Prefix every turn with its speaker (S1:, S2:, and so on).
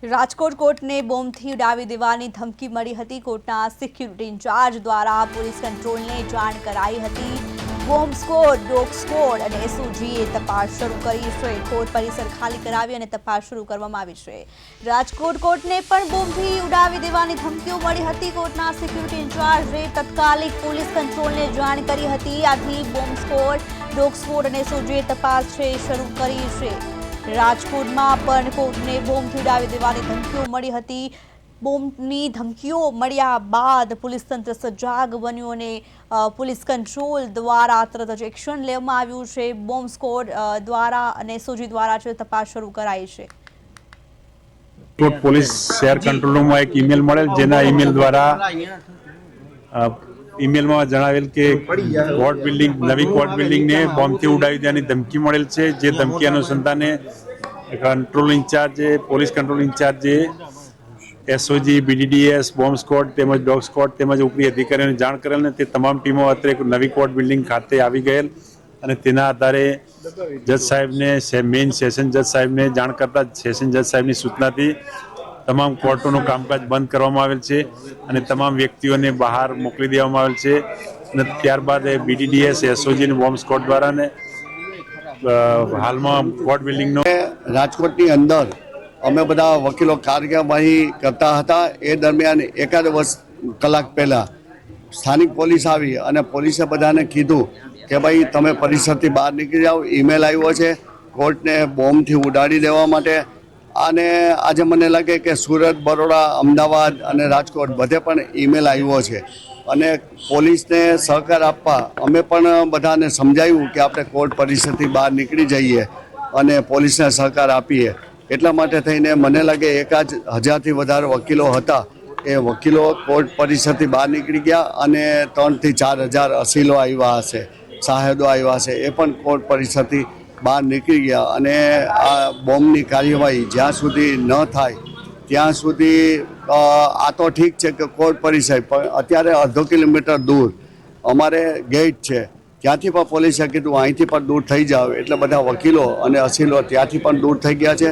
S1: રાજકોટ કોર્ટને બોમ્બથી ઉડાવી દેવાની ધમકી મળી હતી। કોર્ટના સિક્યુરિટી ઇન્ચાર્જ દ્વારા પોલીસ કંટ્રોલને જાણ કરાઈ હતી। બોમ્બ સ્ક્વોડ, ડોગ સ્ક્વોડ અને એસઓજીએ તપાસ શરૂ કરી છે। કોર્ટ પરિસર ખાલી કરાવી અને તપાસ શરૂ કરવામાં આવી છે। રાજકોટ કોર્ટને પણ બોમ્બથી ઉડાવી દેવાની ધમકીઓ મળી હતી। કોર્ટના સિક્યુરિટી ઇન્ચાર્જે તત્કાલિક પોલીસ કંટ્રોલને જાણ કરી હતી। આથી બોમ્બ સ્ક્વોડ, ડોગ સ્ક્વોડ અને એસઓજીએ તપાસ શરૂ કરી છે। રાજકોટમાં પણ કોર્ટને બોમ્બથી ઉડાવી દેવાની ધમકીઓ મળી હતી। બોમ્બની ધમકીઓ મળ્યા બાદ પોલીસ તંત્ર સજાગ બન્યું અને પોલીસ કંટ્રોલ દ્વારા તરત જ એક્શન લેવામાં આવ્યું છે। બોમ્બ સ્ક્વોડ દ્વારા અને એસઓજી દ્વારા તપાસ શરૂ કરાઈ છે।
S2: રાજકોટ પોલીસ શહેર કંટ્રોલ રૂમમાં એક ઈમેલ મળેલ, જેના ઈમેલ દ્વારા ઈમેલમાં જણાવેલ કે કોર્ટ બિલ્ડિંગ, નવી કોર્ટ બિલ્ડિંગને બોમ્બથી ઉડાવી દેવાની ધમકી મળેલ છે। જે ધમકી અનુસંધાને કંટ્રોલ ઇન્ચાર્જે, પોલીસ કંટ્રોલ ઇન્ચાર્જે એસઓજી, બીડીડીએસ, બોમ્બ સ્ક્વોડ તેમજ ડોગ સ્ક્વોડ તેમજ ઉપરી અધિકારીઓને જાણ કરેલ ને તે તમામ ટીમો અત્યારે નવી કોર્ટ બિલ્ડિંગ ખાતે આવી ગયેલ અને તેના આધારે જજ સાહેબને, મેઇન સેશન જજ સાહેબને જાણ કરતા સેશન જજ સાહેબની સૂચનાથી તમામ કોર્ટોનું કામકાજ બંધ કરવામાં આવેલ છે અને તમામ વ્યક્તિઓને બહાર મોકલી દેવામાં આવેલ છે અને ત્યારબાદ બીડીડીએસ, એસઓજી અને બોમ્બ સ્ક્વોડ દ્વારા ને હાલમાં કોર્ટ બિલ્ડિંગનો
S3: રાજકોટની અંદર અમે બધા વકીલો કાર્યવાહી કરતા હતા। એ દરમિયાન એકાદ કલાક પહેલાં સ્થાનિક પોલીસ આવી અને પોલીસે બધાને કીધું કે ભાઈ તમે પરિસરથી બહાર નીકળી જાઓ। ઈમેલ આવ્યો છે કોર્ટને બોમ્બથી ઉડાડી દેવા માટે। અને આજે મને લાગે કે સુરત, બરોડા, અમદાવાદ અને રાજકોટ બધે પણ ઈમેલ આવ્યો છે અને પોલીસને સહકાર આપવા અમે પણ બધાને સમજાવ્યું કે આપણે કોર્ટ પરિસરથી બહાર નીકળી જઈએ અને પોલીસને સહકાર આપીએ। એટલા માટે થઈને મને લાગે 1000થી વધારે વકીલો હતા, એ વકીલો કોર્ટ પરિસરથી બહાર નીકળી ગયા અને 3000થી 4000 અસીલો આવ્યા હશે, સાહેદો આવ્યા હશે, એ પણ કોર્ટ પરિસરથી બહાર નીકળી ગયા અને આ બોમ્બની કાર્યવાહી જ્યાં સુધી ન થાય ત્યાં સુધી આ તો ઠીક છે કે કોર્ટ પરિસર, પણ અત્યારે અડધો કિલોમીટર દૂર અમારે ગેટ છે, ત્યાંથી પણ પોલીસે કીધું અહીંથી પણ દૂર થઈ જાવ, એટલે બધા વકીલો અને અસીલો ત્યાંથી પણ દૂર થઈ ગયા છે।